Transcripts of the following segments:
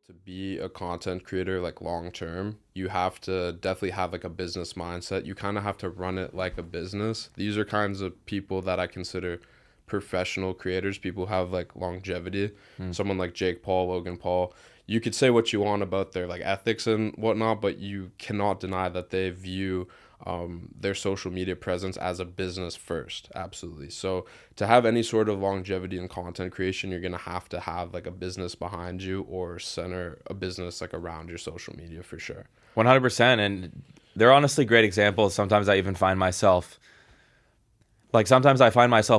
to be a content creator like long term, you have to definitely have like a business mindset. You kind of have to run it like a business. These are kinds of people that I consider professional creators, people who have like longevity. Someone like Jake Paul, Logan Paul. You could say what you want about their like ethics and whatnot, but you cannot deny that they view their social media presence as a business first. Absolutely. So to have any sort of longevity in content creation, you're going to have like a business behind you or center a business like around your social media for sure. 100%. And they're honestly great examples. Sometimes I find myself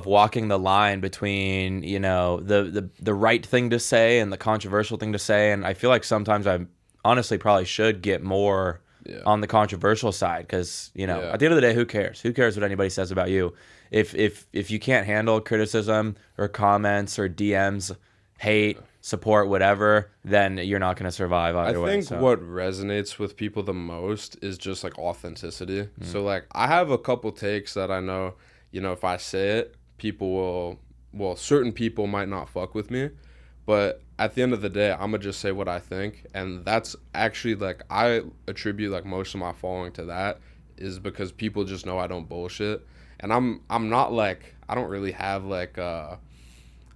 walking the line between, you know, the right thing to say and the controversial thing to say. And I feel like sometimes I honestly probably should get more on the controversial side, because, you know, at the end of the day, who cares? Who cares what anybody says about you? If you can't handle criticism or comments or DMs, hate, support, whatever, then you're not going to survive either way. I think what resonates with people the most is just like authenticity. So like I have a couple takes that I know, you know, if I say it, certain people might not fuck with me, but at the end of the day, I'm gonna just say what I think. And that's actually like, I attribute like most of my following to that, is because people just know I don't bullshit. And I'm not like, I don't really have like, I'm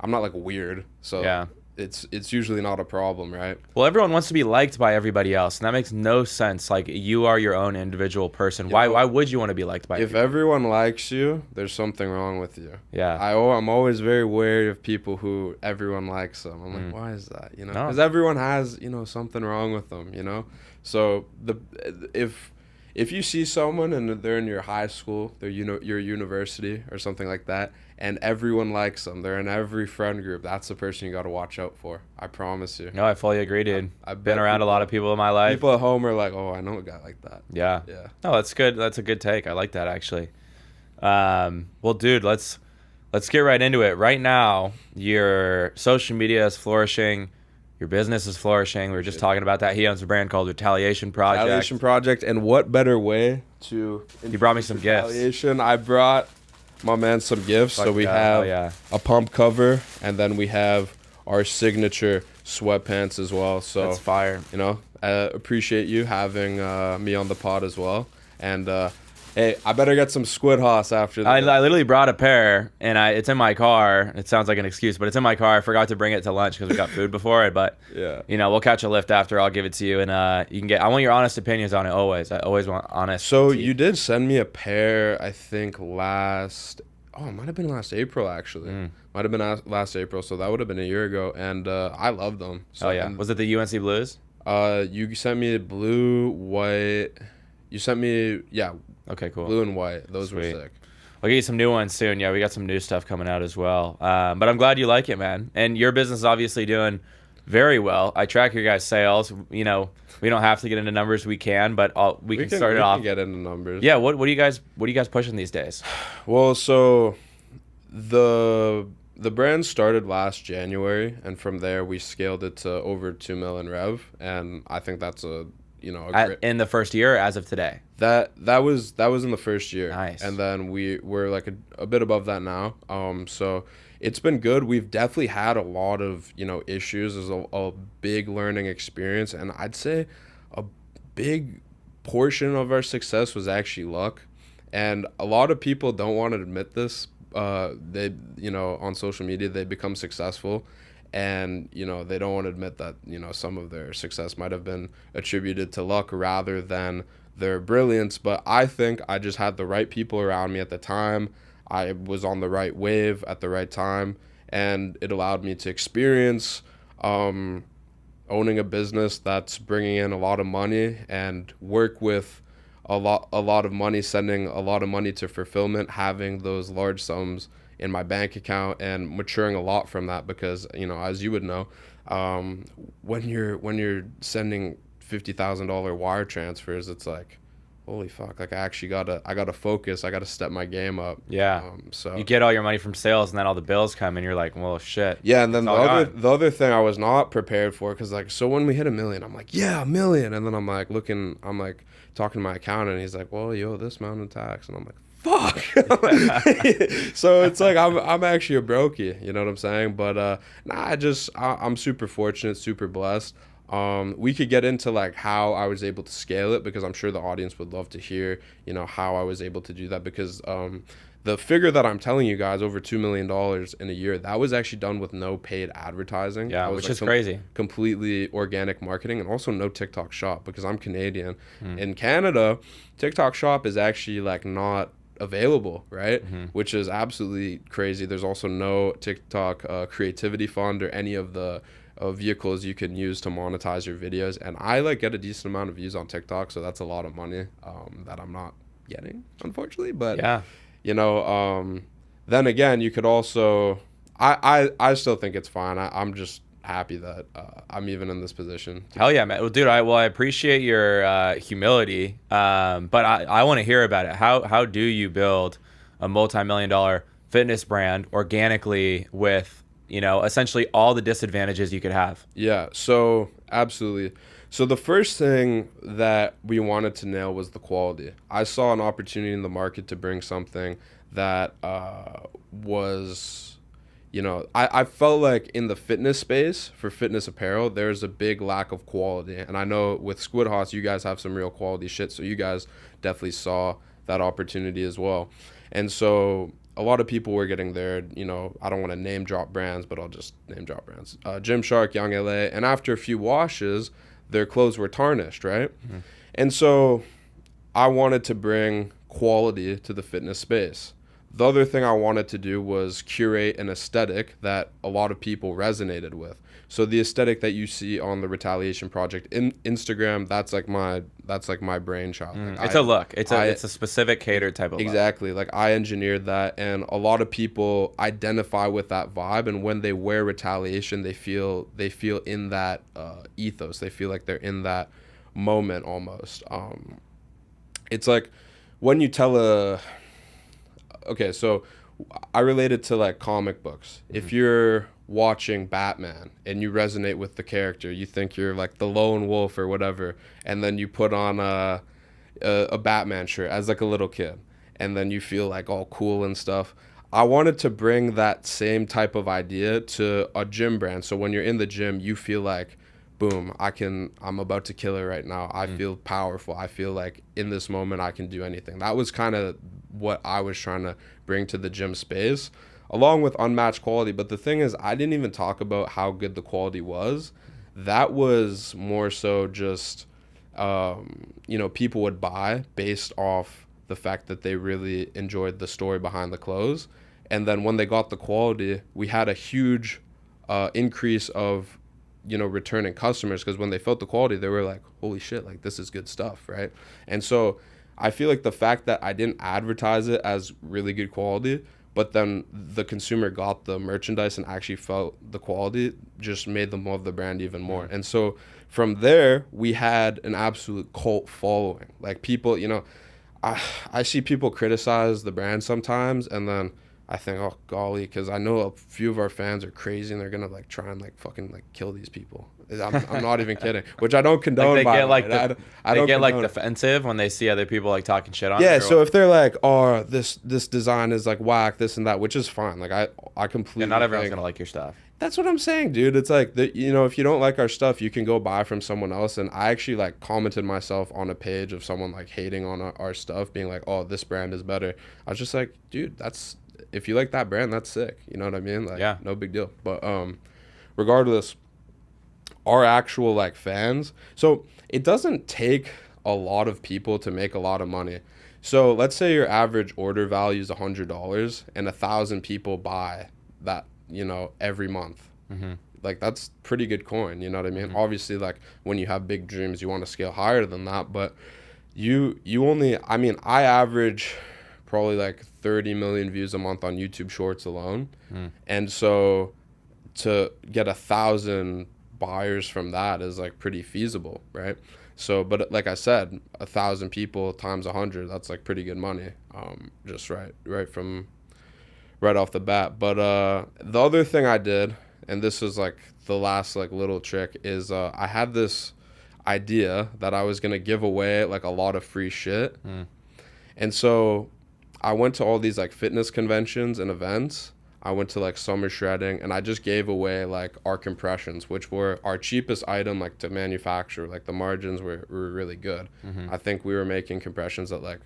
not like weird. So yeah. It's usually not a problem, right? Well, everyone wants to be liked by everybody else, and that makes no sense. Like, you are your own individual person. Why would you want to be liked by If everyone likes you, there's something wrong with you. Yeah. I'm always very wary of people who everyone likes them. I'm like, why is that? You know, because everyone has, you know, something wrong with them, you know? So if you see someone and they're in your high school, they're, you know, your university or something like that, and everyone likes them, they're in every friend group, that's the person you got to watch out for. I promise you. No, I fully agree, dude. I've been around a lot of people in my life. People at home are like, oh, I know a guy like that. Yeah. No, that's good. That's a good take. I like that, actually. Well, dude, let's get right into it. Right now, your social media is flourishing. Your business is flourishing. We were just talking about that. He owns a brand called Retaliation Project. Retaliation Project. And what better way to... He brought me some gifts. I brought my man some gifts. So we have a pump cover, and then we have our signature sweatpants as well. So that's fire. You know, appreciate you having me on the pod as well. And hey, I better get some squid hoss after that. I literally brought a pair, and it's in my car. It sounds like an excuse, but it's in my car. I forgot to bring it to lunch because we got food before it. But yeah, you know, we'll catch a lift after. I'll give it to you, and you can get. I want your honest opinions on it always. I always want honest. So you did send me a pair, I think it might have been last April actually. Might have been last April, so that would have been a year ago, and I loved them. So, oh yeah, was it the UNC Blues? You sent me blue, white. You sent me Okay, cool. Blue and white. Those were sick. I'll get you some new ones soon. Yeah, we got some new stuff coming out as well. But I'm glad you like it, man. And your business is obviously doing very well. I track your guys' sales. You know, we don't have to get into numbers. We can, but we can start it off. We can get into numbers. Yeah. What are you guys pushing these days? Well, so the brand started last January, and from there we scaled it to over 2 million rev, and I think that's in the first year, as of today. That was in the first year. Nice. And then we're like a bit above that now. So it's been good. We've definitely had a lot of, you know, issues. There's a big learning experience, and I'd say a big portion of our success was actually luck. And a lot of people don't want to admit this. They, you know, on social media, they become successful, and, you know, they don't want to admit that, you know, some of their success might have been attributed to luck rather than their brilliance. But I think I just had the right people around me at the time. I was on the right wave at the right time, and it allowed me to experience owning a business that's bringing in a lot of money, and work with a lot of money, sending a lot of money to fulfillment, having those large sums in my bank account, and maturing a lot from that. Because, you know, as you would know, when you're sending $50,000 wire transfers, it's like, holy fuck, like I gotta focus, I gotta step my game up. Yeah. So you get all your money from sales, and then all the bills come, and you're like, well, shit. Yeah. And then the other thing I was not prepared for, because like, so when we hit 1 million, I'm like, yeah, 1 million. And then I'm like talking to my accountant, and he's like, well, you owe this amount in tax. And I'm like, fuck. So it's like I'm actually a brokey, you know what I'm saying? But I'm super fortunate, super blessed. We could get into like how I was able to scale it, because I'm sure the audience would love to hear, how I was able to do that, because the figure that I'm telling you guys, over $2 million in a year, that was actually done with no paid advertising. Yeah, That was which like is crazy. completely organic marketing, and also no TikTok shop, because I'm Canadian. In Canada, TikTok shop is actually like not available, right? Which is absolutely crazy. There's also no TikTok creativity fund or any of the vehicles you can use to monetize your videos. And I like get a decent amount of views on TikTok, so that's a lot of money that I'm not getting, unfortunately. But Yeah. then again, you could also, I still think it's fine. I'm just happy that I'm even in this position. Hell yeah, man. Well, dude, I appreciate your humility, but I want to hear about it. How do you build a multi-million-dollar fitness brand organically with, essentially all the disadvantages you could have? Yeah, so absolutely. So the first thing that we wanted to nail was the quality. I saw an opportunity in the market to bring something that was, I felt like in the fitness space for fitness apparel, there's a big lack of quality. And I know with Squid Hoss, you guys have some real quality shit, so you guys definitely saw that opportunity as well. And so a lot of people were getting there, I don't want to name drop brands, but I'll just name drop brands. Gymshark, Young LA, and after a few washes, their clothes were tarnished, right? And so I wanted to bring quality to the fitness space. The other thing I wanted to do was curate an aesthetic that a lot of people resonated with. So the aesthetic that you see on the Retaliation Project in Instagram, that's like my brainchild. Like It's a look. It's a specific catered type of exactly. Like I engineered that, and a lot of people identify with that vibe. And when they wear Retaliation, they feel in that ethos. They feel like they're in that moment almost. It's like when you tell okay, so I relate it to like comic books. If you're watching Batman and you resonate with the character, you think you're like the lone wolf or whatever, and then you put on a Batman shirt as like a little kid, and then you feel like all cool and stuff. I wanted to bring that same type of idea to a gym brand. So when you're in the gym, you feel like, boom, I'm about to kill it right now. I feel powerful. I feel like in this moment I can do anything. That was kind of what I was trying to bring to the gym space, along with unmatched quality. But the thing is, I didn't even talk about how good the quality was. That was more so just, people would buy based off the fact that they really enjoyed the story behind the clothes. And then when they got the quality, we had a huge increase of returning customers, because when they felt the quality, they were like, holy shit, like this is good stuff, right? And so I feel like the fact that I didn't advertise it as really good quality, but then the consumer got the merchandise and actually felt the quality, just made them love the brand even more. And so from there, we had an absolute cult following. Like people, I see people criticize the brand sometimes, and then I think, oh golly, because I know a few of our fans are crazy and they're gonna like try and like fucking like kill these people. I'm not even kidding, which I don't condone. Like they get like condone. defensive when they see other people like talking shit on. Yeah, so if they're like, oh, this design is like whack, this and that, which is fine. Like I completely. Yeah, not everyone's gonna like your stuff. That's what I'm saying, dude. It's like if you don't like our stuff, you can go buy from someone else. And I actually like commented myself on a page of someone like hating on our stuff, being like, oh, this brand is better. I was just like, dude, if you like that brand, that's sick. You know what I mean? Like, yeah, no big deal. But regardless, our actual like fans. So it doesn't take a lot of people to make a lot of money. So let's say your average order value is $100 and 1,000 people buy that, every month. Like that's pretty good coin. You know what I mean? Obviously, like when you have big dreams, you want to scale higher than that. But you only, I average probably like 30 million views a month on YouTube Shorts alone. And so to get 1,000 buyers from that is like pretty feasible, right? So, but like I said, 1,000 people times 100, that's like pretty good money, just right off the bat. But the other thing I did, and this was like the last like little trick, is I had this idea that I was gonna give away like a lot of free shit. And so I went to all these like fitness conventions and events. I went to like summer shredding, and I just gave away like our compressions, which were our cheapest item like to manufacture. Like the margins were really good. I think we were making compressions at like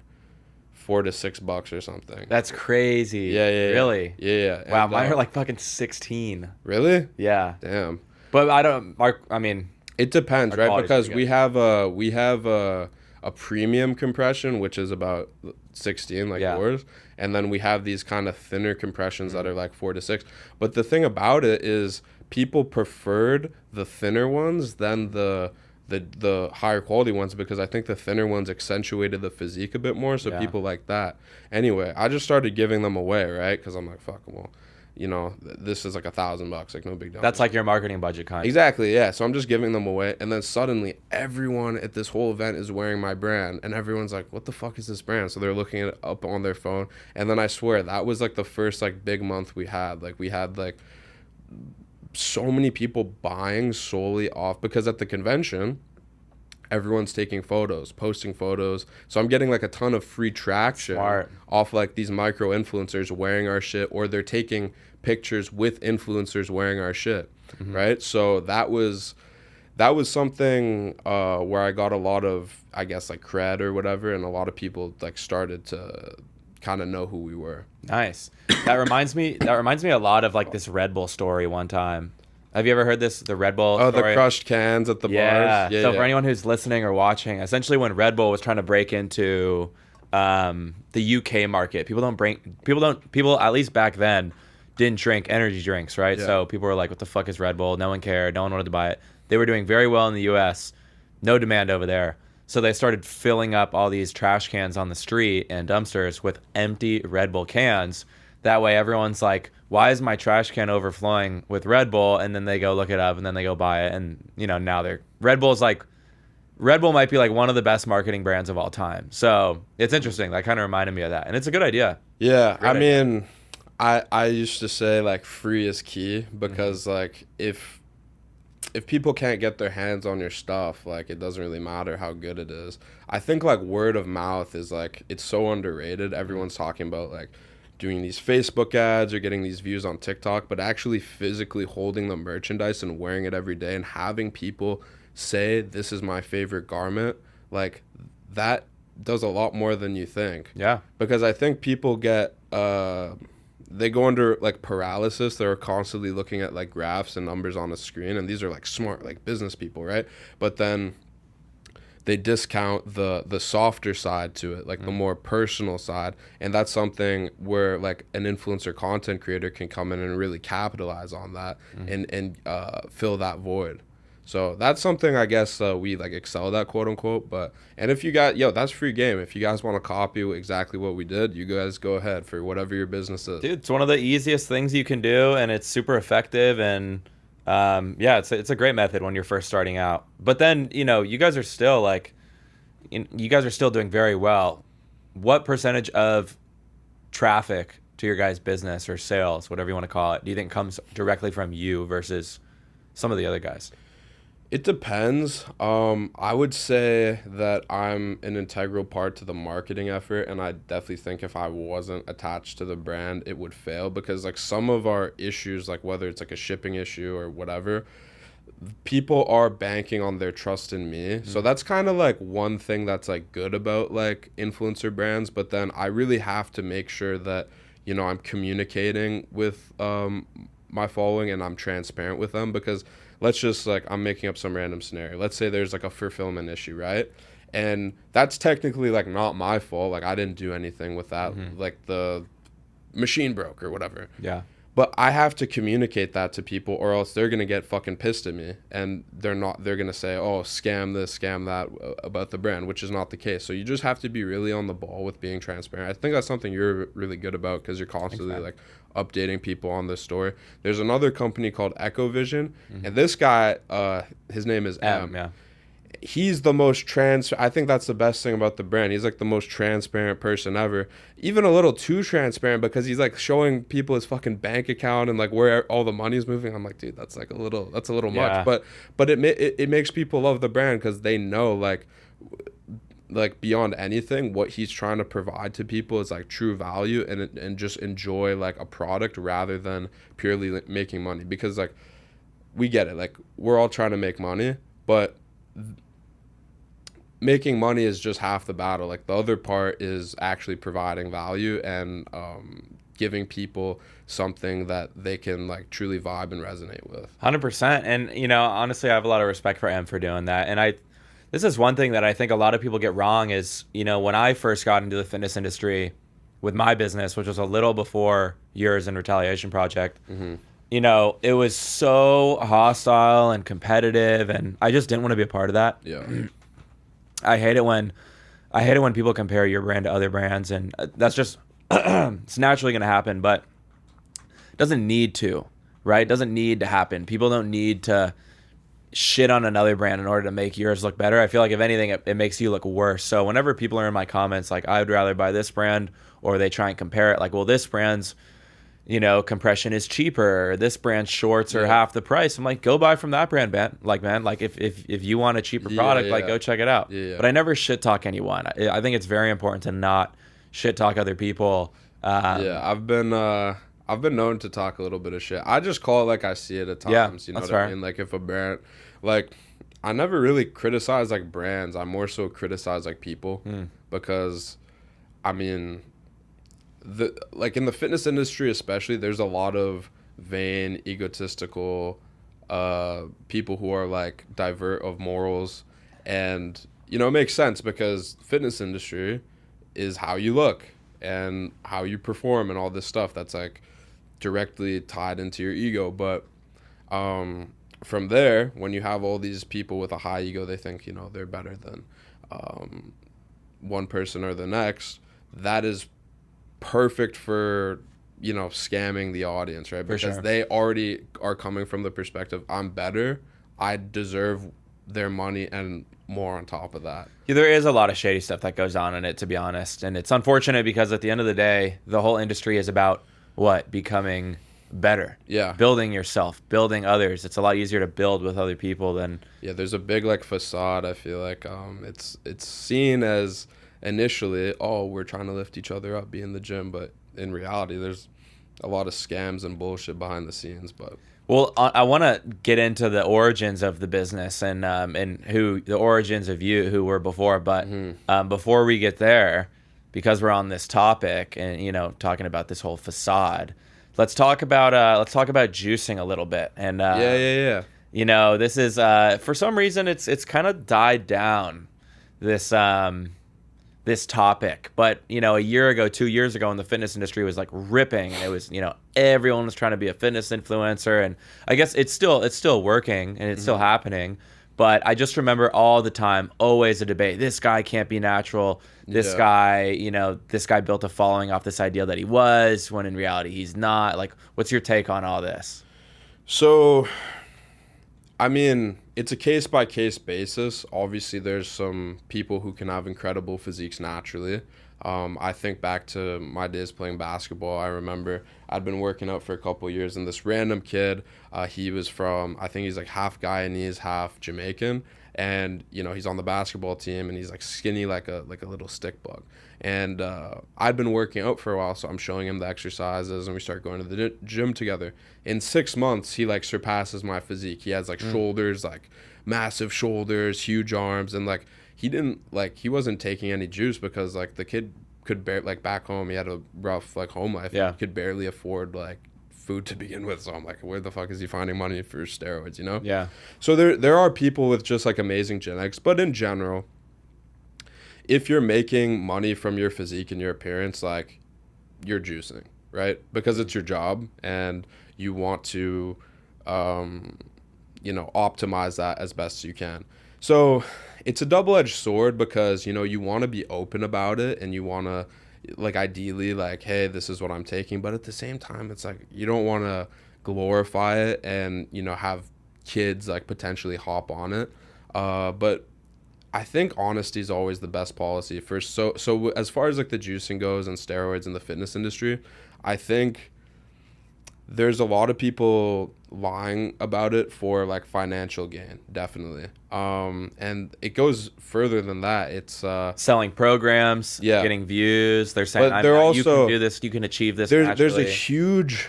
$4 to $6 or something. That's crazy. Yeah. Really? Yeah. Wow, And, mine are like fucking 16. Really? Yeah. Damn. But I mean, it depends, our right? Because pretty we have a premium compression, which is about 16, like yours, and then we have these kind of thinner compressions that are like 4 to 6. But the thing about it is, people preferred the thinner ones than the higher quality ones, because I think the thinner ones accentuated the physique a bit more, so people like that. Anyway, I just started giving them away, right? Because I'm like, fuck, well, you know, this is like $1,000, like no big deal. That's like your marketing budget kind of. Exactly, yeah. So I'm just giving them away, and then suddenly everyone at this whole event is wearing my brand, and everyone's like, what the fuck is this brand? So they're looking it up on their phone, and then I swear that was like the first like big month we had. Like we had like so many people buying solely off, because at the convention everyone's taking photos, posting photos, so I'm getting like a ton of free traction off like these micro influencers wearing our shit, or they're taking pictures with influencers wearing our shit, right? So that was something where I got a lot of, I guess, like cred or whatever, and a lot of people like started to kind of know who we were. Nice. That reminds me a lot of like this Red Bull story one time. Have you ever heard this, the Red Bull story? The crushed cans at the bars? Yeah. So for anyone who's listening or watching, essentially when Red Bull was trying to break into the UK market, people at least back then didn't drink energy drinks, right? So people were like, what the fuck is Red Bull? No one cared. No one wanted to buy it. They were doing very well in the US. No demand over there. So they started filling up all these trash cans on the street and dumpsters with empty Red Bull cans. That way everyone's like, why is my trash can overflowing with Red Bull? And then they go look it up, and then they go buy it. And, you know, now Red Bull might be like one of the best marketing brands of all time. So it's interesting. That kind of reminded me of that. And it's a good idea. Yeah. I mean, I used to say like free is key, because like if people can't get their hands on your stuff, like it doesn't really matter how good it is. I think like word of mouth is like, it's so underrated. Everyone's talking about like doing these Facebook ads or getting these views on TikTok, but actually physically holding the merchandise and wearing it every day and having people say, this is my favorite garment, like that does a lot more than you think. Yeah. Because I think people get, they go under like paralysis. They're constantly looking at like graphs and numbers on a screen, and these are like smart, like business people, right? But then they discount the softer side to it, like the more personal side. And that's something where like an influencer content creator can come in and really capitalize on that and fill that void. So that's something I guess we like excel at, quote unquote. And if you got, that's free game. If you guys want to copy exactly what we did, you guys go ahead for whatever your business is. Dude, it's one of the easiest things you can do, and it's super effective. And it's a great method when you're first starting out. But then, you guys are still doing very well. What percentage of traffic to your guys' business or sales, whatever you want to call it, do you think comes directly from you versus some of the other guys? It depends. I would say that I'm an integral part to the marketing effort, and I definitely think if I wasn't attached to the brand, it would fail, because like some of our issues, like whether it's like a shipping issue or whatever, people are banking on their trust in me. So that's kind of like one thing that's like good about like influencer brands, but then I really have to make sure that, I'm communicating with my following and I'm transparent with them, because let's just like, I'm making up some random scenario. Let's say there's like a fulfillment issue, right? And that's technically like not my fault. Like I didn't do anything with that. Like the machine broke or whatever. Yeah. But I have to communicate that to people, or else they're going to get fucking pissed at me, and they're going to say, oh, scam this, scam that about the brand, which is not the case. So you just have to be really on the ball with being transparent. I think that's something you're really good about, because you're constantly like updating people on this story. There's another company called Echo Vision, and this guy, his name is M. Yeah. He's the most I think that's the best thing about the brand. He's like the most transparent person ever. Even a little too transparent, because he's like showing people his fucking bank account and like where all the money is moving. I'm like, dude, that's a little much. But it makes people love the brand, because they know like like beyond anything, what he's trying to provide to people is like true value and just enjoy like a product rather than purely like, making money. Because like we get it, like we're all trying to make money, but making money is just half the battle. Like the other part is actually providing value and giving people something that they can like truly vibe and resonate with. 100%. And you know, honestly, I have a lot of respect for M for doing that. And this is one thing that I think a lot of people get wrong is, you know, when I first got into the fitness industry with my business, which was a little before yours and Retaliation Project, you know, it was so hostile and competitive, and I just didn't want to be a part of that. Yeah. I hate it when people compare your brand to other brands, and that's just it's naturally going to happen, but it doesn't need to, right? It doesn't need to happen. People don't need to shit on another brand in order to make yours look better. I feel like if anything, it makes you look worse. So whenever people are in my comments like, I would rather buy this brand, or they try and compare it like, well, this brand's, you know, compression is cheaper, or this brand's shorts are half the price. I'm like, go buy from that brand, man. Like, man, like if you want a cheaper product, like go check it out. But I never shit talk anyone. I think it's very important to not shit talk other people. I've been known to talk a little bit of shit. I just call it like I see it at times. You know what I mean? Like if a brand, like I never really criticize like brands. I more so criticize like people because, I mean, like in the fitness industry especially, there's a lot of vain, egotistical people who are like divert of morals, and you know it makes sense because fitness industry is how you look and how you perform and all this stuff that's like directly tied into your ego. But from there, when you have all these people with a high ego, they think, you know, they're better than one person or the next. That is perfect for, you know, scamming the audience, right? Because they already are coming from the perspective, I'm better, I deserve their money and more on top of that. Yeah, there is a lot of shady stuff that goes on in it, to be honest, and it's unfortunate because at the end of the day, the whole industry is about what? Becoming better. Yeah. Building yourself, building others. It's a lot easier to build with other people than... Yeah, there's a big like facade. I feel like it's seen as initially, oh, we're trying to lift each other up, be in the gym, but in reality, there's a lot of scams and bullshit behind the scenes. But well, I want to get into the origins of the business and who the origins of you who were before, but before we get there, because we're on this topic and you know talking about this whole facade, let's talk about juicing a little bit. And yeah. You know, this is for some reason it's kind of died down, this topic, but you know, a year ago, 2 years ago, when the fitness industry was like ripping, and it was, you know, everyone was trying to be a fitness influencer, and I guess it's still working and it's still happening, but I just remember all the time, always a debate. This guy can't be natural. This guy, you know, this guy built a following off this idea that he was, when in reality he's not. Like, what's your take on all this? So, I mean, it's a case-by-case basis. Obviously, there's some people who can have incredible physiques naturally. I think back to my days playing basketball. I remember I'd been working out for a couple of years, and this random kid, he was from, I think he's like half Guyanese, half Jamaican, and you know he's on the basketball team, and he's like skinny like a little stick bug. And I'd been working out for a while, so I'm showing him the exercises, and we start going to the gym together. In 6 months, he like surpasses my physique. He has like shoulders, like massive shoulders, huge arms, and like he wasn't taking any juice because like the kid could barely, like back home, he had a rough like home life. Yeah. He could barely afford like food to begin with. So I'm like, where the fuck is he finding money for steroids, you know? Yeah. So there are people with just like amazing genetics, but in general, if you're making money from your physique and your appearance, like you're juicing, right? Because it's your job and you want to, you know, optimize that as best you can. So it's a double-edged sword because, you know, you want to be open about it and you want to, like, ideally, like, hey, this is what I'm taking. But at the same time, it's like you don't want to glorify it and, you know, have kids, like, potentially hop on it. But I think honesty is always the best policy. So as far as, like, the juicing goes and steroids in the fitness industry, I think there's a lot of people lying about it for like financial gain, definitely. And it goes further than that. It's selling programs, yeah, getting views. They're saying, but they're also, you can do this, you can achieve this there's a naturally. huge,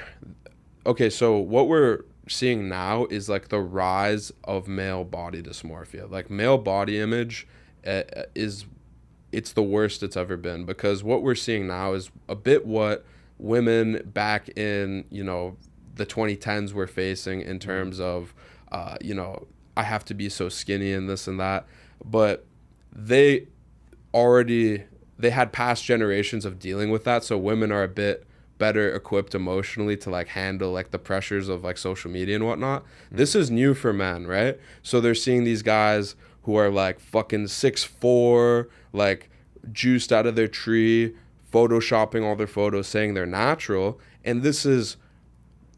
okay, so what we're seeing now is like the rise of male body dysmorphia. Like male body image is, it's the worst it's ever been, because what we're seeing now is a bit what women back in, you know, the 2010s were facing in terms of, you know, I have to be so skinny and this and that. But they they had past generations of dealing with that. So women are a bit better equipped emotionally to like handle like the pressures of like social media and whatnot. This is new for men, right? So they're seeing these guys who are like fucking 6'4", like juiced out of their tree, photoshopping all their photos, saying they're natural. And this is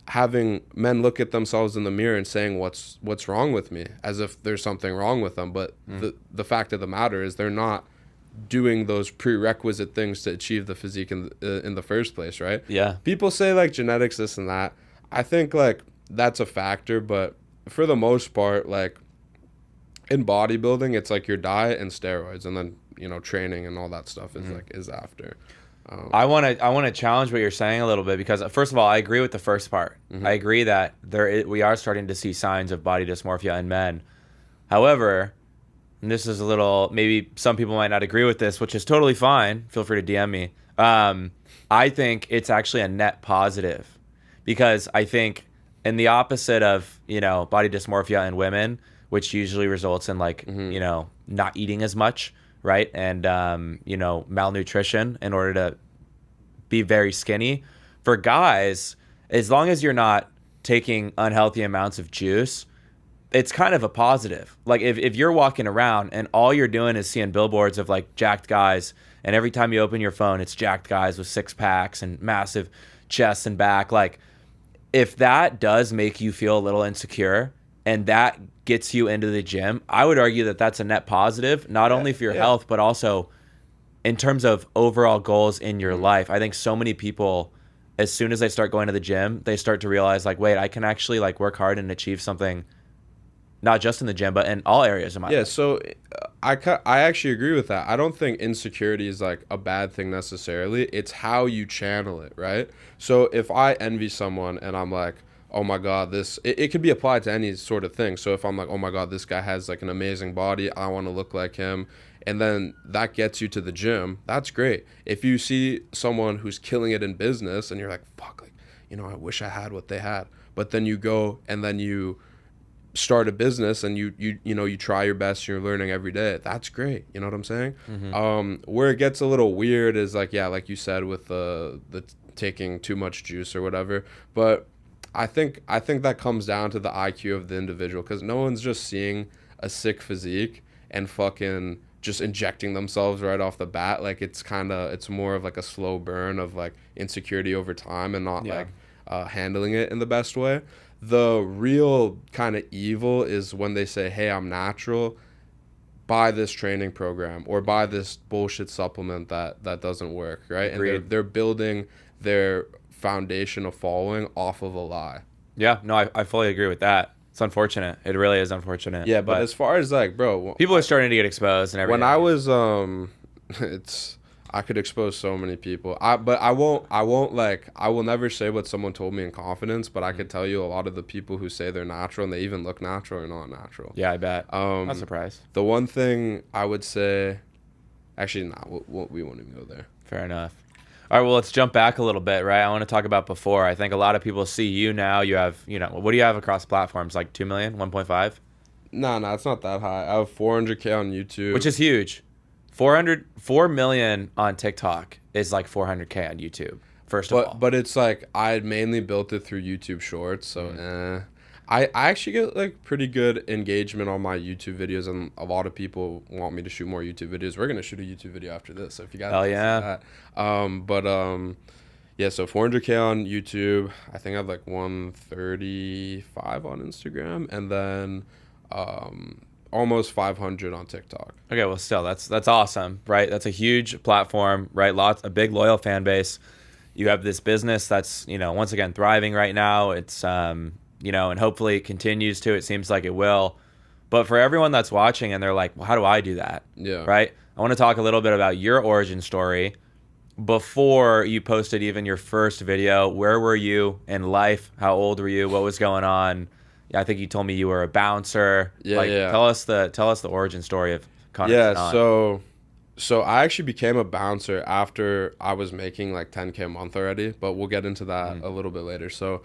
having men look at themselves in the mirror and saying, what's wrong with me, as if there's something wrong with them. But the fact of the matter is they're not doing those prerequisite things to achieve the physique in the first place, right? Yeah. People say like genetics, this and that. I think like that's a factor, but for the most part, like in bodybuilding, it's like your diet and steroids, and then, you know, training and all that stuff is like is after. I want to challenge what you're saying a little bit, because first of all, I agree with the first part. I agree that we are starting to see signs of body dysmorphia in men. However, and this is a little, maybe some people might not agree with this, which is totally fine. Feel free to DM me. I think it's actually a net positive, because I think in the opposite of, you know, body dysmorphia in women, which usually results in like, you know, not eating as much, right? And, you know, malnutrition in order to be very skinny. For guys, as long as you're not taking unhealthy amounts of juice, it's kind of a positive. Like if you're walking around and all you're doing is seeing billboards of like jacked guys, and every time you open your phone, it's jacked guys with six packs and massive chests and back. Like if that does make you feel a little insecure and that gets you into the gym, I would argue that that's a net positive, not only for your health, but also in terms of overall goals in your life. I think so many people, as soon as they start going to the gym, they start to realize like, wait, I can actually like work hard and achieve something, not just in the gym, but in all areas of my life. Yeah, so I actually agree with that. I don't think insecurity is like a bad thing necessarily. It's how you channel it, right? So if I envy someone and I'm like, oh my God, it could be applied to any sort of thing. So if I'm like, oh my God, this guy has like an amazing body, I want to look like him, and then that gets you to the gym, that's great. If you see someone who's killing it in business and you're like, fuck, like, you know, I wish I had what they had. But then you go and then you start a business and you know, you try your best, you're learning every day, that's great. You know what I'm saying? Where it gets a little weird is like, yeah, like you said, with the taking too much juice or whatever. But I think that comes down to the IQ of the individual, because no one's just seeing a sick physique and fucking just injecting themselves right off the bat. Like it's more of like a slow burn of like insecurity over time and not like handling it in the best way. The real kind of evil is when they say, hey, I'm natural, buy this training program or buy this bullshit supplement that doesn't work, right? Agreed. And they're building their foundation of following off of a lie. Yeah, no, I fully agree with that. It's unfortunate. It really is unfortunate. Yeah, but as far as like, bro, people are starting to get exposed and everything. When I was I could expose so many people. I will never say what someone told me in confidence, but I could tell you a lot of the people who say they're natural and they even look natural are not natural. Yeah, I bet. Not surprised. The one thing I would say, actually, we won't even go there. Fair enough. All right, well, let's jump back a little bit, right? I want to talk about before. I think a lot of people see you now. You have, you know, what do you have across platforms? Like 2 million, 1.5? No, it's not that high. I have 400K on YouTube. Which is huge. 4 million on TikTok is like 400K on YouTube, first of all. But it's like, I had mainly built it through YouTube Shorts, so I actually get like pretty good engagement on my YouTube videos, and a lot of people want me to shoot more YouTube videos. We're gonna shoot a YouTube video after this, so if you guys see that. Yeah, so 400K on YouTube. I think I have like 135 on Instagram, and then almost 500 on TikTok. Okay, well, still, that's awesome, right? That's a huge platform, right? A big loyal fan base. you have this business that's, you know, once again thriving right now. It's you know, and hopefully it continues to. It seems like it will. But for everyone that's watching and they're like, well, how do I do that? Yeah. Right? I want to talk a little bit about your origin story. Before you posted even your first video, where were you in life? How old were you? What was going on? I think you told me you were a bouncer. Yeah, like, yeah. Tell us the origin story of Connor. Yeah, so I actually became a bouncer after I was making like 10K a month already, but we'll get into that a little bit later. So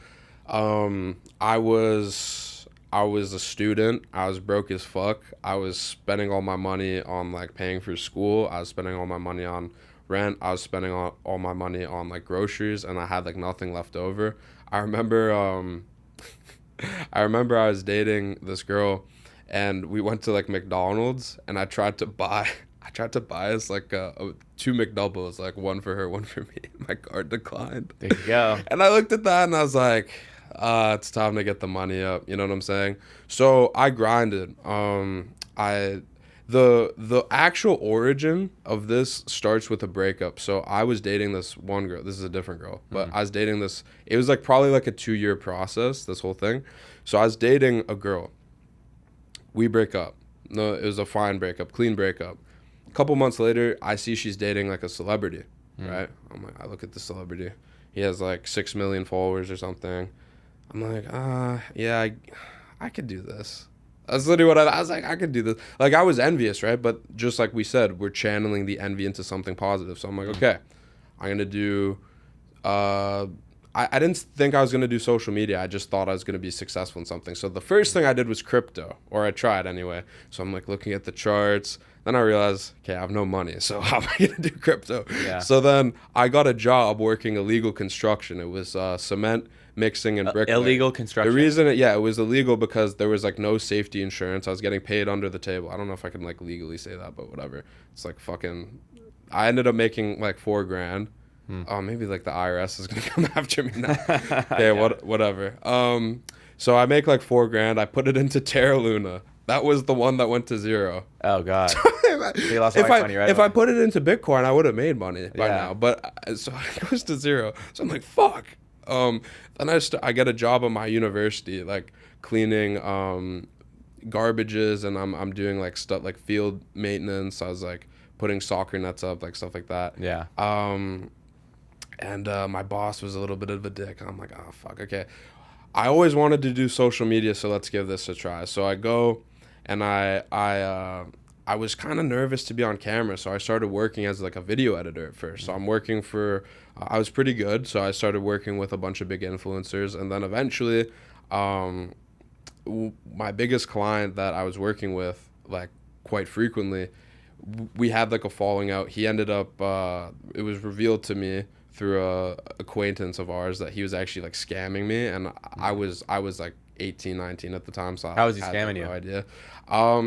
I was a student. I was broke as fuck. I was spending all my money on like paying for school. I was spending all my money on rent. I was spending all my money on like groceries, and I had like nothing left over. I remember I remember I was dating this girl, and we went to like McDonald's, and I tried to buy us like two McDoubles, like one for her, one for me. My card declined. There you go. And I looked at that and I was like, it's time to get the money up. You know what I'm saying? So I grinded. The actual origin of this starts with a breakup. So I was dating this one girl. This is a different girl, but I was dating this. It was like probably like a 2-year process, this whole thing. So I was dating a girl. We break up. No, it was a fine breakup, clean breakup. A couple months later, I see she's dating like a celebrity, right? I'm like, I look at the celebrity. He has like 6 million followers or something. I'm like, yeah, I could do this. That's literally what I was like, I could do this. Like, I was envious, right? But just like we said, we're channeling the envy into something positive. So I'm like, okay, I'm going to do, I didn't think I was going to do social media. I just thought I was going to be successful in something. So the first thing I did was crypto, or I tried anyway. So I'm like looking at the charts. Then I realized, okay, I have no money. So how am I going to do crypto? Yeah. So then I got a job working illegal construction. It was cement mixing and bricklaying. Illegal construction. The reason it was illegal because there was like no safety insurance. I was getting paid under the table. I don't know if I can like legally say that, but whatever. It's like fucking, I ended up making like $4,000. Oh, maybe like the IRS is gonna come after me now. Okay, whatever. So I make like $4,000. I put it into Terra Luna. That was the one that went to zero. Oh God. If I put it into Bitcoin, I would have made money by now. But so it goes to zero. So I'm like, fuck. Then I get a job at my university, like cleaning garbages, and I'm doing like stuff like field maintenance. I was like putting soccer nets up, like stuff like that. Yeah. And my boss was a little bit of a dick. I'm like, oh fuck, okay. I always wanted to do social media, so let's give this a try. So I go, and I was kind of nervous to be on camera, so I started working as like a video editor at first. So I'm working for, I was pretty good, so I started working with a bunch of big influencers, and then eventually, my biggest client that I was working with, like quite frequently, we had like a falling out. He ended up, it was revealed to me through a acquaintance of ours that he was actually like scamming me, and I was like 18, 19 at the time, so how was he I scamming had no you? idea.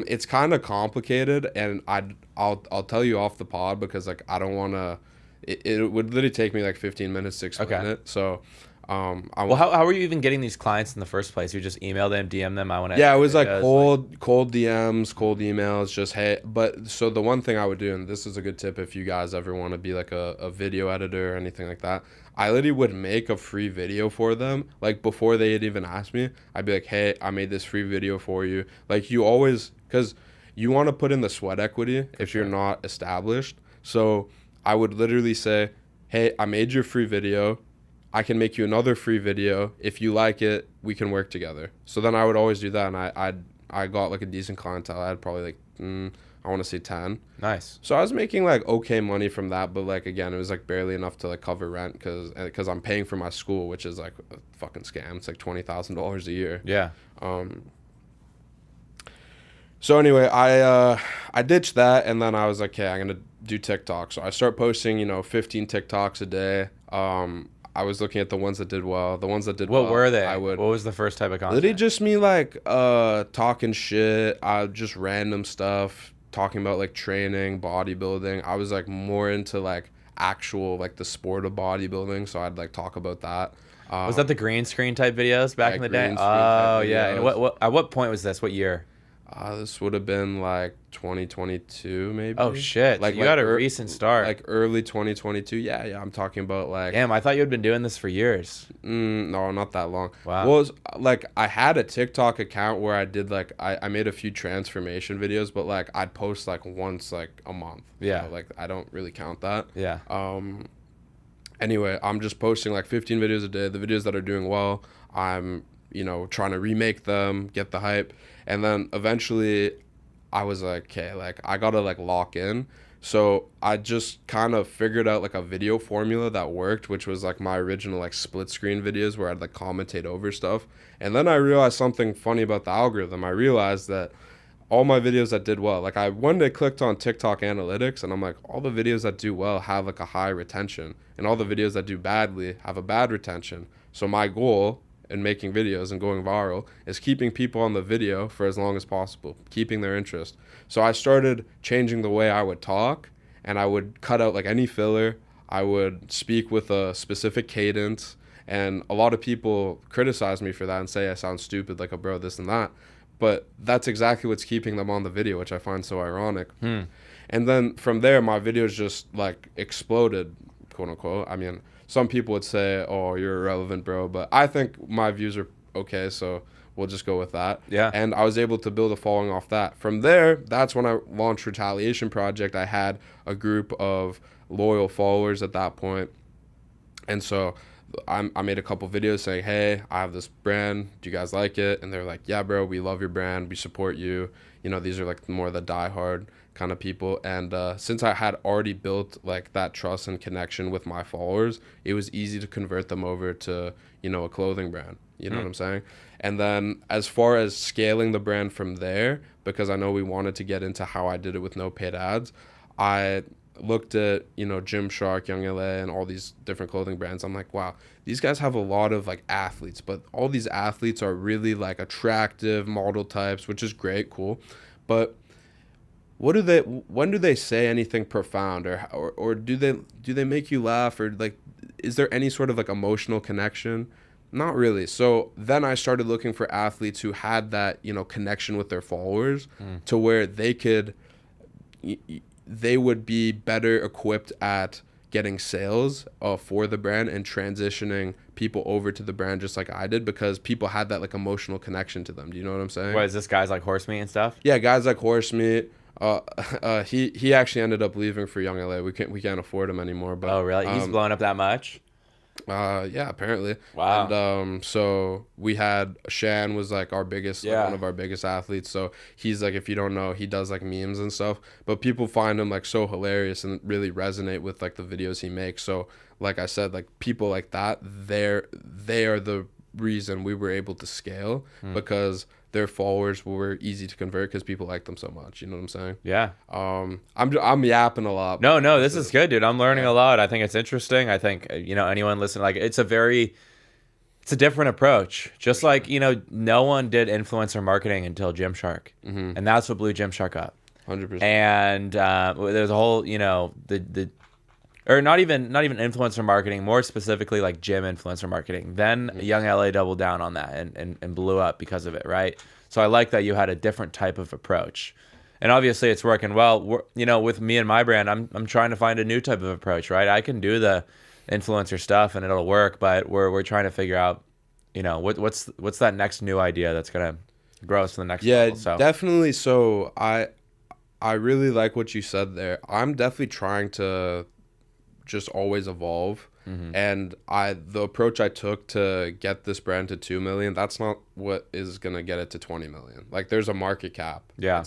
It's kind of complicated, and I'll tell you off the pod because like I don't want to. It would literally take me like 15 minutes to explain it. So, well, how were you even getting these clients in the first place? You just email them, DM them. I want to. Yeah, it was like cold DMs, cold emails. Just hey, but so the one thing I would do, and this is a good tip if you guys ever want to be like a video editor or anything like that. I literally would make a free video for them. Like before they had even asked me, I'd be like, hey, I made this free video for you. Like you always, because you want to put in the sweat equity if you're not established. So I would literally say, hey, I made your free video. I can make you another free video. If you like it, we can work together. So then I would always do that, and I got like a decent clientele. I had probably like, I want to say 10. Nice. So I was making like okay money from that, but like again, it was like barely enough to like cover rent because I'm paying for my school, which is like a fucking scam. It's like $20,000 a year. Yeah. So anyway, I ditched that, and then I was like, okay, I'm gonna do TikTok. So I start posting, 15 TikToks a day. I was looking at the ones that did well. The ones that did well. What were they? What was the first type of content? Literally just me like talking shit, just random stuff, talking about like training, bodybuilding. I was like more into like actual like the sport of bodybuilding, so I'd like talk about that. Was that the green screen type videos back in the day? Oh yeah. And what at what point was this? What year? This would have been like 2022, Oh maybe. shit. So you had a recent start. Like early 2022. Yeah, yeah. I'm talking about like. Damn, I thought you had been doing this for years. No, not that long. Wow. Well, like I had a TikTok account where I did like I made a few transformation videos, but like I'd post like once like a month. Yeah. So, like I don't really count that. Yeah. Anyway, I'm just posting like 15 videos a day. The videos that are doing well, I'm, trying to remake them, get the hype. And then eventually I was like, okay, like I gotta like lock in. So I just kind of figured out like a video formula that worked, which was like my original like split screen videos where I'd like commentate over stuff. And then I realized something funny about the algorithm. I realized that all my videos that did well, like I one day clicked on TikTok analytics and I'm like, all the videos that do well have like a high retention and all the videos that do badly have a bad retention. So my goal in making videos and going viral is keeping people on the video for as long as possible, keeping their interest. So I started changing the way I would talk, and I would cut out like any filler. I would speak with a specific cadence, and a lot of people criticize me for that and say I sound stupid, like a bro, this and that. But that's exactly what's keeping them on the video, which I find so ironic. And then from there, my videos just like exploded, quote unquote. I mean, some people would say, "Oh, you're irrelevant, bro," but I think my views are okay, so we'll just go with that. Yeah. And I was able to build a following off that. From there, that's when I launched Retaliation Project. I had a group of loyal followers at that point, and so I made a couple videos saying, "Hey, I have this brand. Do you guys like it?" And they're like, "Yeah, bro, we love your brand. We support you." These are like more the diehard kind of people. And since I had already built like that trust and connection with my followers, it was easy to convert them over to, a clothing brand. You know what I'm saying? And then as far as scaling the brand from there, because I know we wanted to get into how I did it with no paid ads, I looked at, Gymshark, Young LA, and all these different clothing brands. I'm like, wow, these guys have a lot of like athletes, but all these athletes are really like attractive model types, which is great, cool. But when do they say anything profound, or do they make you laugh, or like is there any sort of like emotional connection? Not really. So then I started looking for athletes who had that, connection with their followers to where they would be better equipped at getting sales for the brand and transitioning people over to the brand just like I did, because people had that like emotional connection to them. Do you know what I'm saying? What is this, guys like Horse Meat and stuff? Yeah, guys like Horse Meat. He actually ended up leaving for Young LA. We can't afford him anymore. But oh really? He's blown up that much? Yeah, apparently. Wow. And so we had Shan was like our biggest, like, one of our biggest athletes. So he's like, if you don't know, he does like memes and stuff. But people find him like so hilarious and really resonate with like the videos he makes. So like I said, like people like that, they are the reason we were able to scale, because their followers were easy to convert because people like them so much. You know what I'm saying? Yeah. I'm yapping a lot. No, this is good, dude. I'm learning a lot. I think it's interesting. I think, anyone listening, like it's a different approach. Just like, no one did influencer marketing until Gymshark. And that's what blew Gymshark up. 100%. And there's a whole, or not even influencer marketing, more specifically like gym influencer marketing. Then Young LA doubled down on that and blew up because of it, right? So I like that you had a different type of approach. And obviously it's working well. With me and my brand, I'm trying to find a new type of approach, right? I can do the influencer stuff and it'll work, but we're trying to figure out, what's that next new idea that's going to grow us to the next level. So definitely. So I really like what you said there. I'm definitely trying to just always evolve. And the approach I took to get this brand to 2 million, that's not what is gonna get it to 20 million. Like there's a market cap. Yeah.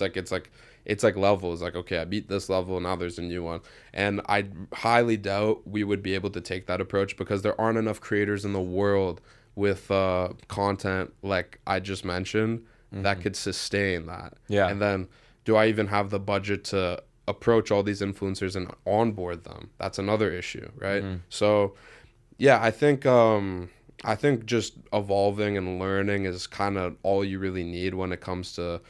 It's like levels. Like, okay, I beat this level, now there's a new one. And I highly doubt we would be able to take that approach, because there aren't enough creators in the world with content like I just mentioned that could sustain that. Yeah. And then do I even have the budget to approach all these influencers and onboard them? That's another issue, right? So yeah, I think just evolving and learning is kind of all you really need when it comes to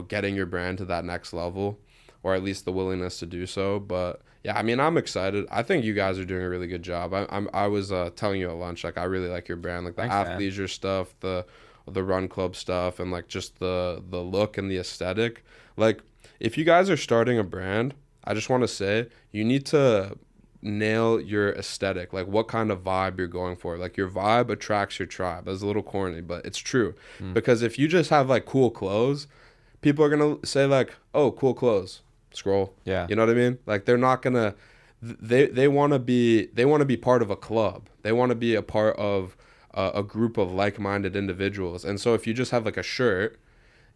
getting your brand to that next level, or at least the willingness to do so. But yeah, I mean, I'm excited. I think you guys are doing a really good job. I was telling you at lunch, like I really like your brand, like the Thanks, athleisure stuff, the the run club stuff and like just the look and the aesthetic. Like if you guys are starting a brand, I just want to say you need to nail your aesthetic, like what kind of vibe you're going for. Like your vibe attracts your tribe. That's a little corny, but it's true. Because if you just have like cool clothes, people are gonna say like, oh, cool clothes, scroll. Yeah. You know what I mean? Like they're not gonna, they want to be part of a club. They want to be a part of a group of like-minded individuals. And so if you just have like a shirt,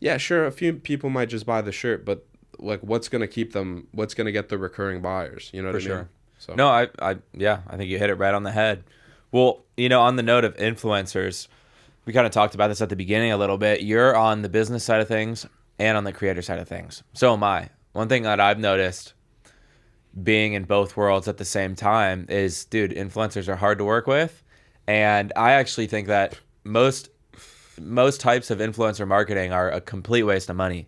yeah, sure, a few people might just buy the shirt, but like what's gonna keep them, what's gonna get the recurring buyers? You know what I mean? So. No, I think you hit it right on the head. Well, you know, on the note of influencers, we kind of talked about this at the beginning a little bit. You're on the business side of things and on the creator side of things. So am I. One thing that I've noticed being in both worlds at the same time is, dude, influencers are hard to work with. And I actually think that most types of influencer marketing are a complete waste of money.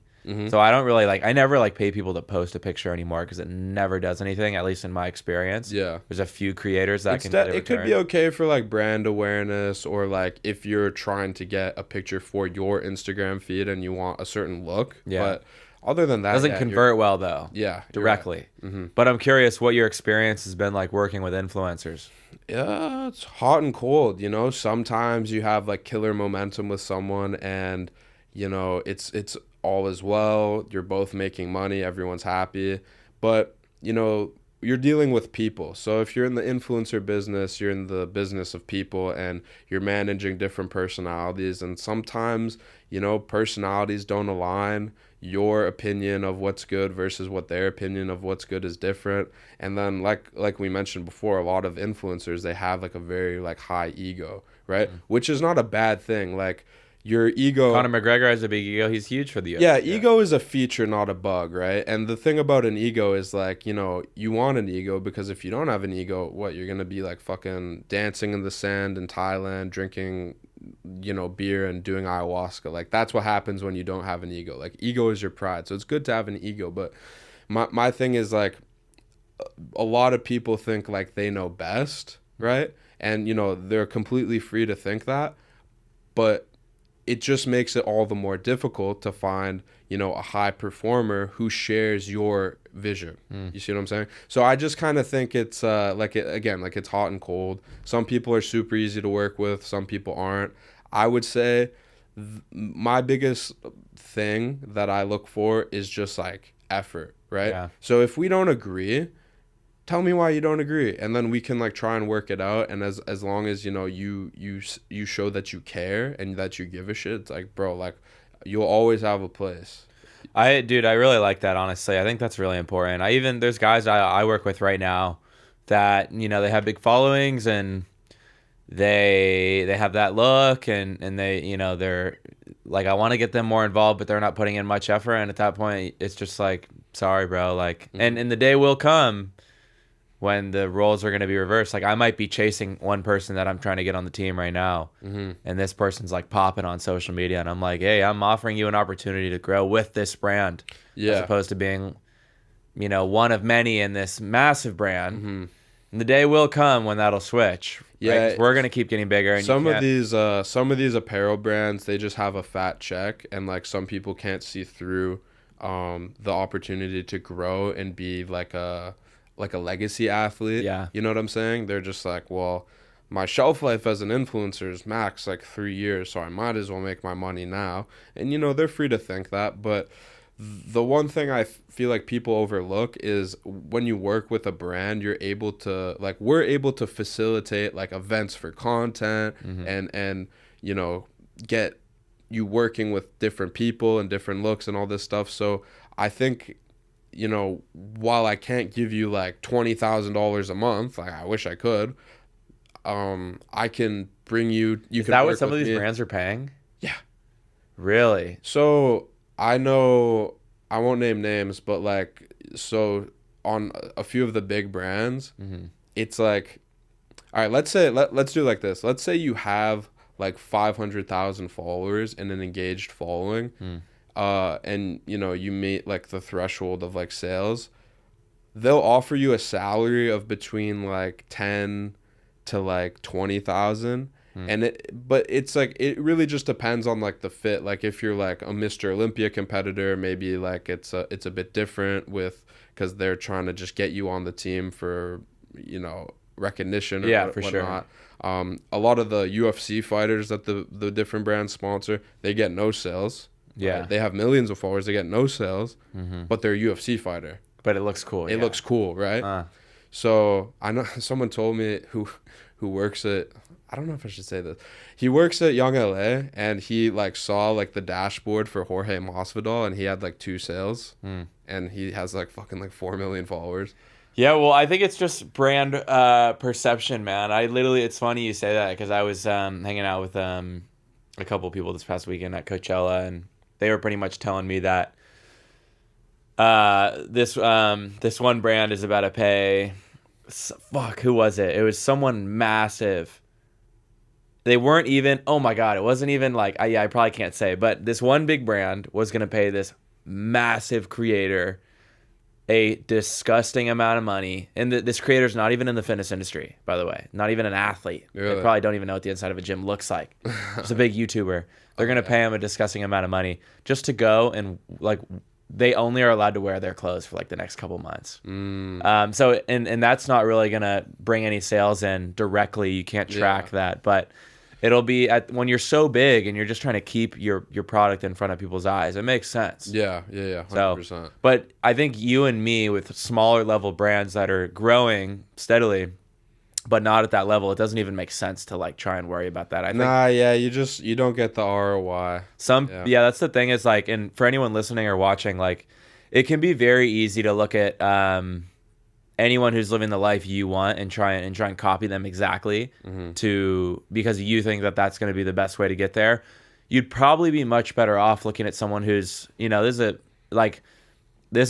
So I don't really I never pay people to post a picture anymore because it never does anything, at least in my experience. Yeah. There's a few creators that can get a it could be okay for like brand awareness, or like if you're trying to get a picture for your Instagram feed and you want a certain look. Yeah. But other than that, doesn't convert well though. Yeah. Directly. Right. But I'm curious what your experience has been like working with influencers. Yeah, it's hot and cold, you know. Sometimes you have like killer momentum with someone and you know, it's all is well. You're both making money. Everyone's happy. But, you know, you're dealing with people. So if you're in the influencer business, you're in the business of people and you're managing different personalities. And sometimes, you know, personalities don't align. Your opinion of what's good versus what their opinion of what's good is different. And then like we mentioned before, a lot of influencers, they have like a very like high ego, right? Which is not a bad thing. Like, your ego. Conor McGregor has a big ego. He's huge for the UFC. Yeah, ego is a feature, not a bug, right? And the thing about an ego is like, you know, you want an ego because if you don't have an ego, what, you're going to be like fucking dancing in the sand in Thailand, drinking, you know, beer and doing ayahuasca. Like that's what happens when you don't have an ego. Like ego is your pride. So it's good to have an ego. But my thing is like a lot of people think like they know best, right? And, you know, they're completely free to think that. But it just makes it all the more difficult to find, you know, a high performer who shares your vision. You see what I'm saying? So I just kind of think it's it's hot and cold. Some people are super easy to work with. Some people aren't. I would say my biggest thing that I look for is just like effort, right? Yeah. So if we don't agree, tell me why you don't agree, and then we can like try and work it out. And as long as you know you show that you care and that you give a shit, it's like, bro, like you'll always have a place. I really like that, honestly. I think that's really important. There's guys I work with right now that, you know, they have big followings and they have that look and they, you know, they're like, I want to get them more involved, but they're not putting in much effort. And at that point it's just like, sorry, bro. Like, and the day will come when the roles are going to be reversed. Like I might be chasing one person that I'm trying to get on the team right now. And this person's like popping on social media. And I'm like, hey, I'm offering you an opportunity to grow with this brand. As opposed to being, you know, one of many in this massive brand. And the day will come when that'll switch. Yeah. Right? We're going to keep getting bigger. And some of these apparel brands, they just have a fat check. And like some people can't see through the opportunity to grow and be like a legacy athlete. Yeah. You know what I'm saying? They're just like, well, my shelf life as an influencer is max like 3 years, so I might as well make my money now. And, you know, they're free to think that. But the one thing I feel like people overlook is when you work with a brand, you're able to, like, we're able to facilitate like events for content and, you know, get you working with different people and different looks and all this stuff. So I think, you know, while I can't give you like $20,000 a month, like I wish I could, I can bring you. Is that what some of these brands are paying? Yeah. Really? So I know, I won't name names, but like, so on a few of the big brands, it's like, all right, let's do like this. Let's say you have like 500,000 followers and an engaged following. And you know, you meet like the threshold of like sales, they'll offer you a salary of between like 10 to like 20,000, But it's like it really just depends on like the fit. Like if you're like a Mr. Olympia competitor, maybe like it's a bit different with because they're trying to just get you on the team for recognition or for whatnot. sure. A lot of the UFC fighters that the different brands sponsor, they get no sales. Yeah, right? They have millions of followers, they get no sales, but they're a UFC fighter. But it looks cool. It looks cool, right? So I know someone told me who works at, I don't know if I should say this. He works at Young LA, and he like saw like the dashboard for Jorge Masvidal, and he had like 2 sales, and he has like fucking like 4 million followers. Yeah, well, I think it's just brand perception, man. It's funny you say that because I was hanging out with a couple of people this past weekend at Coachella, and they were pretty much telling me that this one brand is about to pay. Who was it? It was someone massive. They weren't even. Oh my god! It wasn't even like. I probably can't say, but this one big brand was gonna pay this massive creator a disgusting amount of money, and this creator's not even in the fitness industry, by the way. Not even an athlete. Really? They probably don't even know what the inside of a gym looks like. It's a big YouTuber. They're gonna pay him a disgusting amount of money just to go and like. They only are allowed to wear their clothes for like the next couple months. So and that's not really gonna bring any sales in directly. You can't track that, but it'll be when you're so big and you're just trying to keep your product in front of people's eyes. It makes sense. Yeah, 100%. So, but I think you and me with smaller level brands that are growing steadily, but not at that level, it doesn't even make sense to like try and worry about that. I think you don't get the ROI. That's the thing is like, and for anyone listening or watching, like it can be very easy to look at anyone who's living the life you want and try and copy them exactly because you think that that's going to be the best way to get there. You'd probably be much better off looking at someone who's, this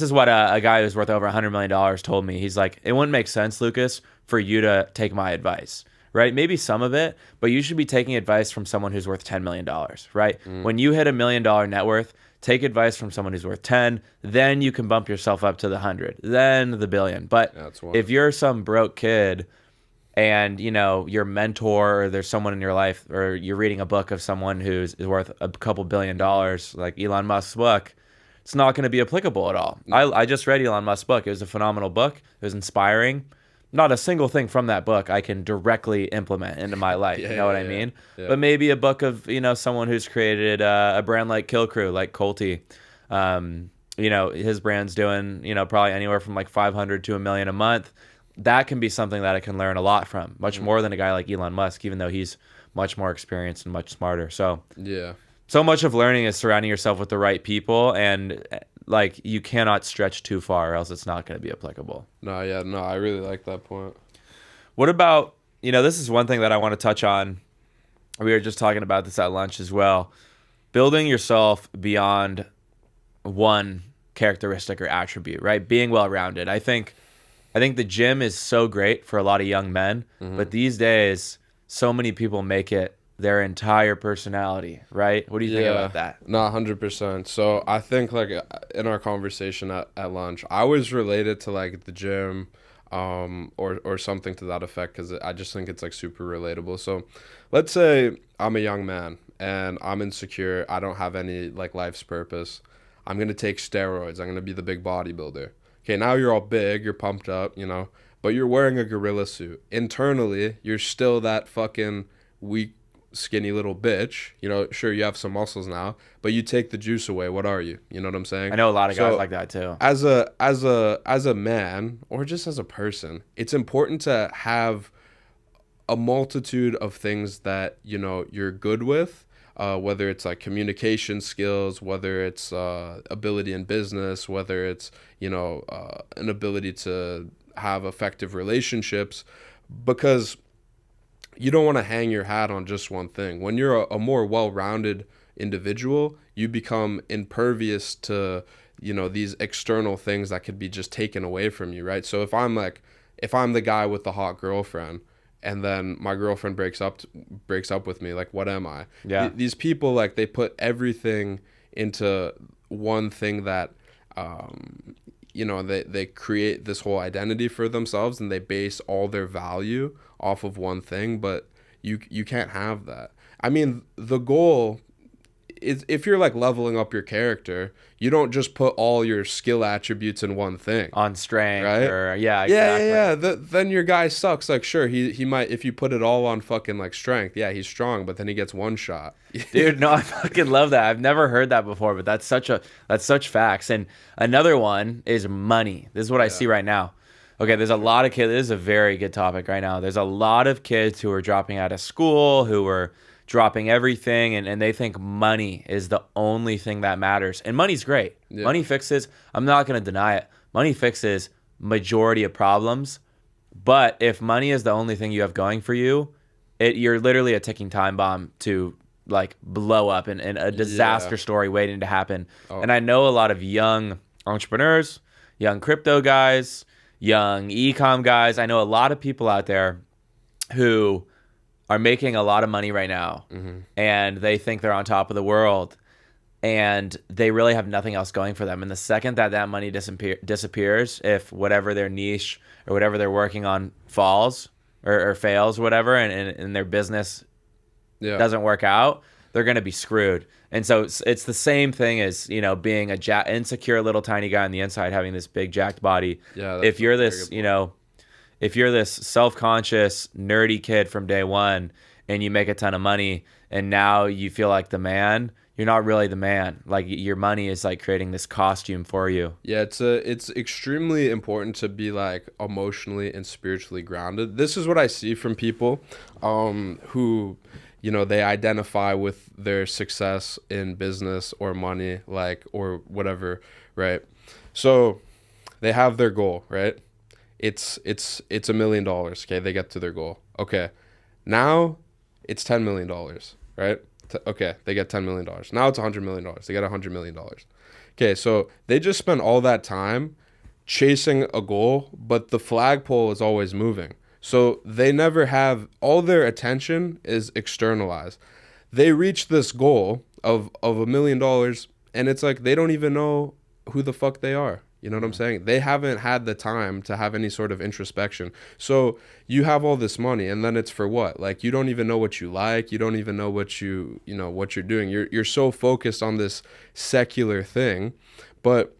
is what a guy who's worth over $100 million told me. He's like, it wouldn't make sense, Lucas, for you to take my advice, right? Maybe some of it, but you should be taking advice from someone who's worth $10 million, right? When you hit $1 million net worth, take advice from someone who's worth 10, then you can bump yourself up to the 100, then the billion. But if you're some broke kid and, your mentor or there's someone in your life or you're reading a book of someone is worth a couple $1 billion, like Elon Musk's book, it's not going to be applicable at all. I just read Elon Musk's book. It was a phenomenal book. It was inspiring. Not a single thing from that book I can directly implement into my life. You know what I mean? Yeah. But maybe a book of, someone who's created a brand like Kill Crew, like Colty. His brand's doing, probably anywhere from like 500 to $1 million a month. That can be something that I can learn a lot from, much more than a guy like Elon Musk, even though he's much more experienced and much smarter. So so much of learning is surrounding yourself with the right people, and like you cannot stretch too far or else it's not going to be applicable. No, I really like that point. What about, this is one thing that I want to touch on. We were just talking about this at lunch as well. Building yourself beyond one characteristic or attribute, right? Being well-rounded. I think the gym is so great for a lot of young men, but these days so many people make it their entire personality, right? What do you think about that? No, 100%. So I think like in our conversation at lunch, I always related to like the gym or something to that effect because I just think it's like super relatable. So let's say I'm a young man and I'm insecure. I don't have any like life's purpose. I'm going to take steroids. I'm going to be the big bodybuilder. Okay, now you're all big. You're pumped up, but you're wearing a gorilla suit. Internally, you're still that fucking weak, skinny little bitch. Sure, you have some muscles now, but you take the juice away. What are you? You know what I'm saying? I know a lot of guys like that too. As a man or just as a person, it's important to have a multitude of things that you're good with, whether it's like communication skills, whether it's ability in business, whether it's an ability to have effective relationships, because you don't want to hang your hat on just one thing. When you're a more well-rounded individual, you become impervious to, these external things that could be just taken away from you, right? So if I'm the guy with the hot girlfriend and then my girlfriend breaks up with me, like, what am I? Yeah. These people, like, they put everything into one thing that, they create this whole identity for themselves and they base all their value off of one thing. But You can't have that. I mean, the goal is, if you're like leveling up your character, you don't just put all your skill attributes in one thing. On strength, right? or yeah, exactly. Then your guy sucks. Like, sure, he might, if you put it all on fucking like strength, yeah, he's strong, but then he gets one shot. Dude, no, I fucking love that. I've never heard that before, but that's such facts. And another one is money. This is what I see right now. Okay, there's a lot of kids. This is a very good topic right now. There's a lot of kids who are dropping out of school, who are dropping everything, and they think money is the only thing that matters. And money's great. Yeah. Money fixes, I'm not going to deny it, money fixes majority of problems. But if money is the only thing you have going for you, you're literally a ticking time bomb to like blow up and a disaster story waiting to happen. And I know a lot of young entrepreneurs, young crypto guys, young e-com guys. I know a lot of people out there who are making a lot of money right now, and they think they're on top of the world, and they really have nothing else going for them. And the second that money disappears, if whatever their niche or whatever they're working on falls or fails or whatever, and their business doesn't work out, they're going to be screwed. And so it's the same thing as, you know, being a insecure little tiny guy on the inside, having this big jacked body. Yeah, if you're this, you know, if you're this self-conscious, nerdy kid from day one and you make a ton of money and now you feel like the man, you're not really the man. Like, your money is like creating this costume for you. Yeah, it's extremely important to be like emotionally and spiritually grounded. This is what I see from people who, you know, they identify with their success in business or money, like, or whatever, right? So they have their goal, right? It's $1 million. Okay, they get to their goal. Okay, now it's $10 million, right? Okay, they get $10 million. Now it's $100 million. They get $100 million. Okay, so they just spend all that time chasing a goal, but the flagpole is always moving. So they never have, all their attention is externalized. They reach this goal of $1 million, and it's like they don't even know who the fuck they are. You know what I'm saying? They haven't had the time to have any sort of introspection. So you have all this money, and then it's for what? Like, you don't even know what you like. You don't even know what you know what you're doing. You're so focused on this secular thing, but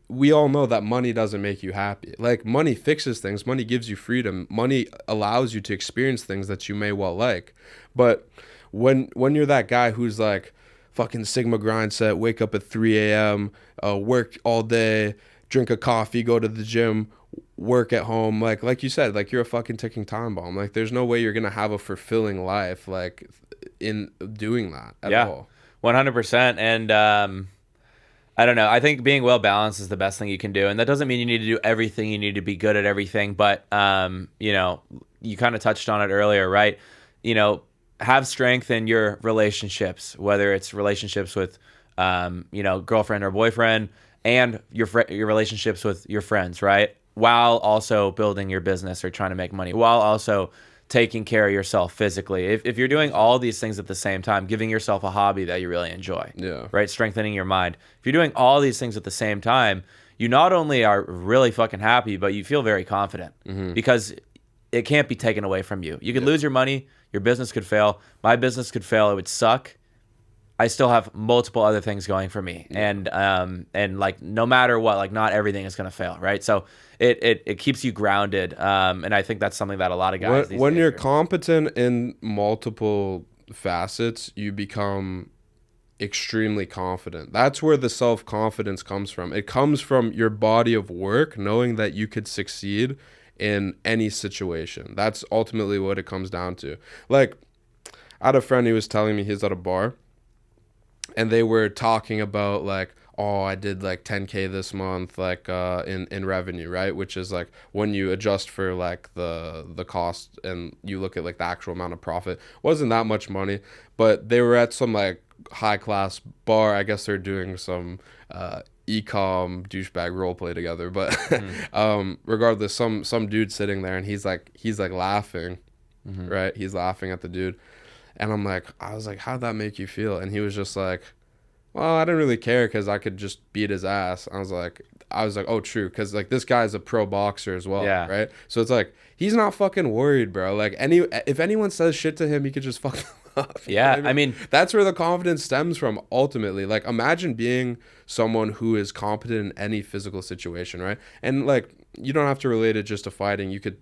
we all know that money doesn't make you happy. Like, money fixes things. Money gives you freedom. Money allows you to experience things that you may well like. But when you're that guy who's like, fucking Sigma grind set, wake up at 3 a.m., work all day, drink a coffee, go to the gym, work at home. Like you said, like, you're a fucking ticking time bomb. Like, there's no way you're going to have a fulfilling life, like, in doing that at all. 100%. And I don't know. I think being well balanced is the best thing you can do. And that doesn't mean you need to do everything. You need to be good at everything. But, you know, you kind of touched on it earlier, right? You know, have strength in your relationships, whether it's relationships with, you know, girlfriend or boyfriend, and your relationships with your friends, right? While also building your business or trying to make money, while also taking care of yourself physically. If you're doing all these things at the same time, giving yourself a hobby that you really enjoy, right? Strengthening your mind. If you're doing all these things at the same time, you not only are really fucking happy, but you feel very confident because it can't be taken away from you. You could lose your money. Your business could fail. My business could fail. It would suck. I still have multiple other things going for me. And like, no matter what, like, not everything is going to fail, right? So it keeps you grounded. And I think that's something that a lot of guys when you're competent in multiple facets, you become extremely confident. That's where the self-confidence comes from. It comes from your body of work, knowing that you could succeed in any situation. That's ultimately what it comes down to. Like, I had a friend who was telling me he's at a bar, and they were talking about like, oh, I did like 10K this month, like in revenue, right? Which is like when you adjust for like the cost and you look at like the actual amount of profit. Wasn't that much money, but they were at some like high class bar. I guess they're doing some e-com douchebag role play together, but regardless, some dude sitting there, and he's like laughing, right? He's laughing at the dude, and I was like, how'd that make you feel? And he was just like, well, I didn't really care because I could just beat his ass. I was like, oh, true, because like this guy's a pro boxer as well, Yeah. right? So it's like he's not fucking worried, bro. Like if anyone says shit to him, he could just fuck them up. You know Yeah, what I I mean, mean, that's where the confidence stems from. Ultimately, like imagine being someone who is competent in any physical situation, right? And like you don't have to relate it just to fighting. You could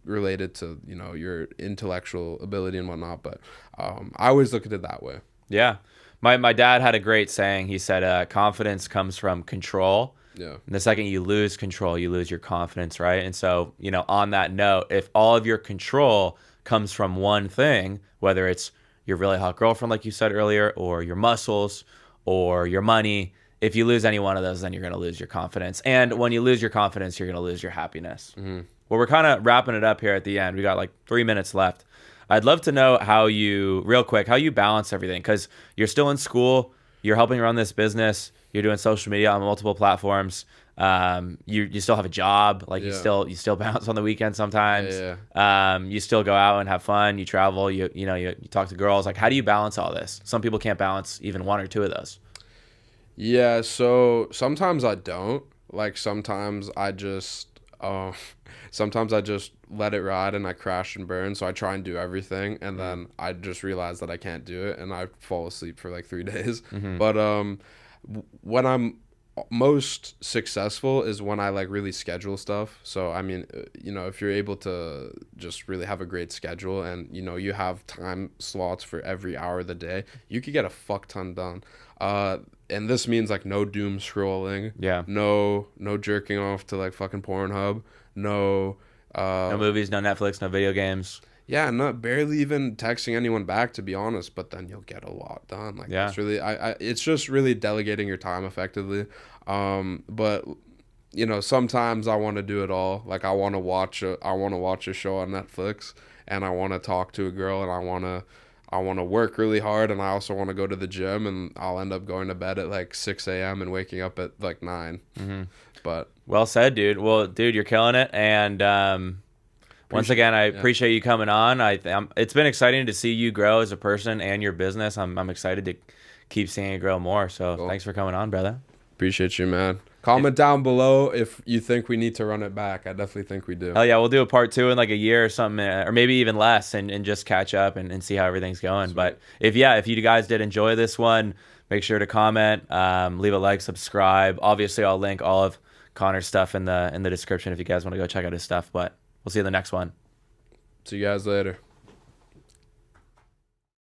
relate it to your intellectual ability and whatnot. But I always look at it that way. yeah. My dad had a great saying. He said, confidence comes from control. Yeah. And the second you lose control, you lose your confidence, right? And so, on that note, if all of your control comes from one thing, whether it's your really hot girlfriend, like you said earlier, or your muscles, or your money, if you lose any one of those, then you're going to lose your confidence. And when you lose your confidence, you're going to lose your happiness. Mm-hmm. Well, we're kind of wrapping it up here at the end. We got like 3 minutes left. I'd love to know real quick, how you balance everything, because you're still in school, you're helping run this business, you're doing social media on multiple platforms. You still have a job, like you still bounce on the weekend sometimes. You still go out and have fun. You travel. You talk to girls. Like, how do you balance all this? Some people can't balance even one or two of those. Yeah, so sometimes I don't. Like sometimes I just let it ride and I crash and burn. So I try and do everything, and then I just realize that I can't do it, and I fall asleep for like 3 days. Mm-hmm. But when I'm most successful is when I like really schedule stuff. So I mean, if you're able to just really have a great schedule and you have time slots for every hour of the day, you could get a fuck ton done. And this means like no doom scrolling, no jerking off to like fucking Pornhub, no movies, no Netflix, no video games. Yeah, not barely even texting anyone back, to be honest. But then you'll get a lot done. Like it's really, it's just really delegating your time effectively. But sometimes I want to do it all. Like I want to watch a show on Netflix, and I want to talk to a girl, and I want to work really hard, and I also want to go to the gym, and I'll end up going to bed at like 6 a.m. and waking up at like 9. Mm-hmm. But well said, dude. Well, dude, you're killing it, and once again, I appreciate you coming on. It's been exciting to see you grow as a person and your business. I'm excited to keep seeing it grow more. So Thanks for coming on, brother. Appreciate you, man. Comment down below if you think we need to run it back. I definitely think we do. Oh yeah, we'll do a part 2 in like a year or something, or maybe even less, and just catch up and see how everything's going. Sweet. But if you guys did enjoy this one, make sure to comment, leave a like, subscribe. Obviously, I'll link all of Connor's stuff in the description if you guys want to go check out his stuff. But we'll see you in the next one. See you guys later.